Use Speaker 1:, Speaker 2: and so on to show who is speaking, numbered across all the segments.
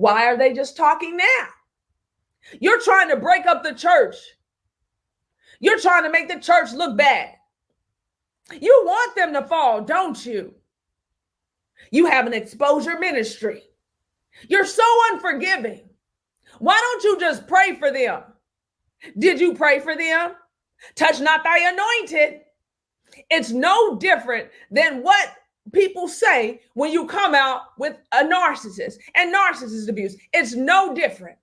Speaker 1: Why are they just talking now? You're trying to break up the church. You're trying to make the church look bad. You want them to fall, don't you? You have an exposure ministry. You're so unforgiving. Why don't you just pray for them? Did you pray for them? Touch not thy anointed. It's no different than what people say when you come out with a narcissist and narcissist abuse. It's no different.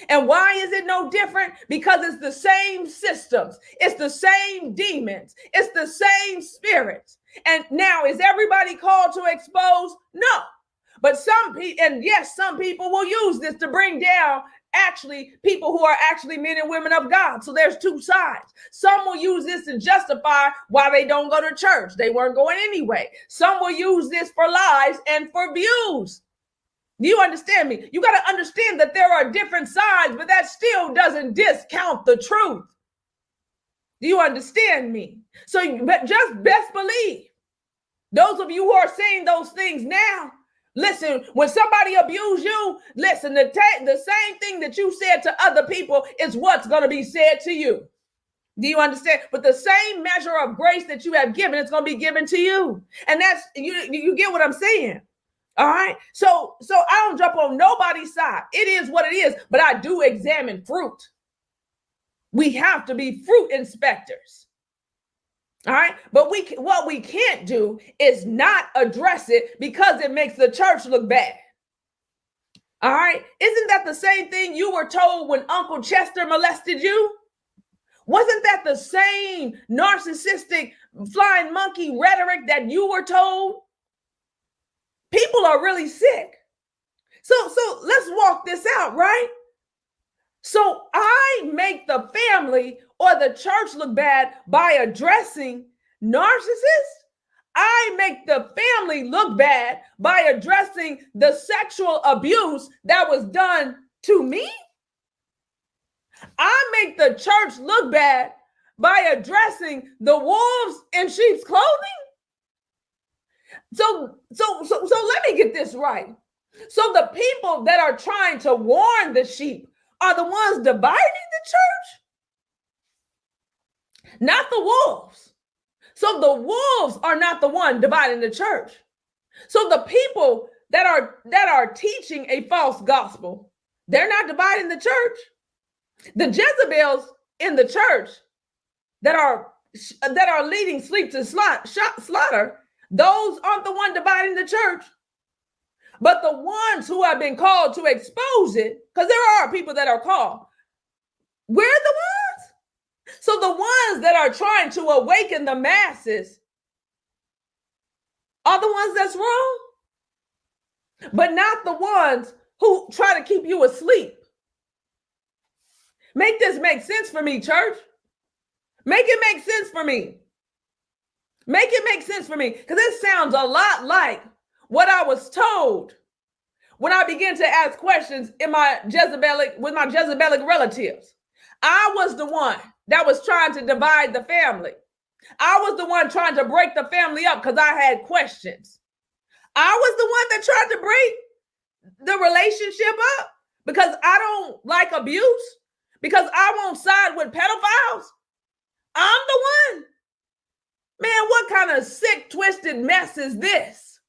Speaker 1: And why is it no different? Because it's the same systems. It's the same demons. It's the same spirits. And now, is everybody called to expose? No. But some people, and yes, some people will use this to bring down actually people who are actually men and women of God. So there's two sides. Some will use this to justify why they don't go to church. They weren't going anyway. Some will use this for lies and for views. Do you understand me? You got to understand that there are different sides, but that still doesn't discount the truth. Do you understand me? So, but just best believe, those of you who are saying those things now, listen, when somebody abuse you, listen, the same thing that you said to other people is what's going to be said to you. Do you understand? But the same measure of grace that you have given, it's going to be given to you. And that's, you get what I'm saying? All right. So I don't jump on nobody's side. It is what it is, but I do examine fruit. We have to be fruit inspectors. All right. But what we can't do is not address it because it makes the church look bad. All right. Isn't that the same thing you were told when Uncle Chester molested you? Wasn't that the same narcissistic flying monkey rhetoric that you were told? People are really sick. So let's walk this out, right? So I make the family or the church look bad by addressing narcissists. I make the family look bad by addressing the sexual abuse that was done to me. I make the church look bad by addressing the wolves in sheep's clothing. So let me get this right. So the people that are trying to warn the sheep are the ones dividing the church, not the wolves. So the wolves are not the one dividing the church. So the people that are teaching a false gospel, they're not dividing the church. The Jezebels in the church that are leading sleep to slaughter, those aren't the one dividing the church. But the ones who have been called to expose it, because there are people that are called, we're the ones. So the ones that are trying to awaken the masses are the ones that's wrong, but not the ones who try to keep you asleep. Make this make sense for me, church. Make it make sense for me. Make it make sense for me, because it sounds a lot like what I was told when I began to ask questions with my Jezebelic relatives. I was the one that was trying to divide the family. I was the one trying to break the family up because I had questions. I was the one that tried to break the relationship up because I don't like abuse, because I won't side with pedophiles. I'm the one. Man, what kind of sick, twisted mess is this?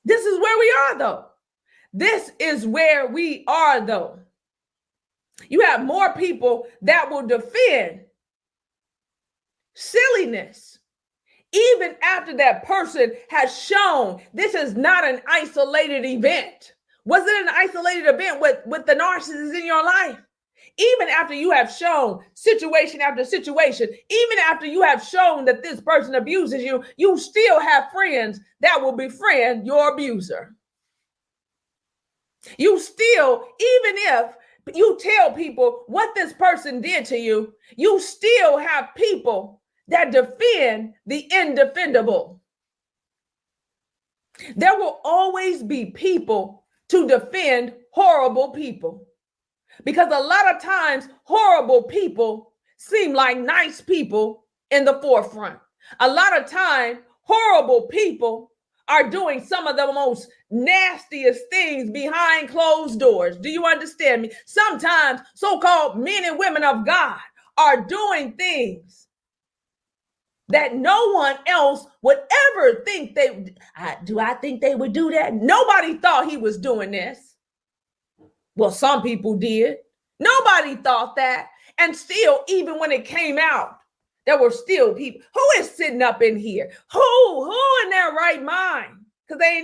Speaker 1: This is where we are, though. This is where we are, though. You have more people that will defend silliness, even after that person has shown this is not an isolated event. Was it an isolated event with the narcissists in your life? Even after you have shown situation after situation, even after you have shown that this person abuses you, you still have friends that will befriend your abuser. You still, even if you tell people what this person did to you, you still have people that defend the indefendable. There will always be people to defend horrible people. Because a lot of times, horrible people seem like nice people in the forefront. A lot of time, horrible people are doing some of the most nastiest things behind closed doors. Do you understand me? Sometimes so-called men and women of God are doing things that no one else would ever think they do. I think they would do that? Nobody thought he was doing this. Well, some people did. Nobody thought that. And still, even when it came out, there were still people. Who is sitting up in here? Who in their right mind? Because they ain't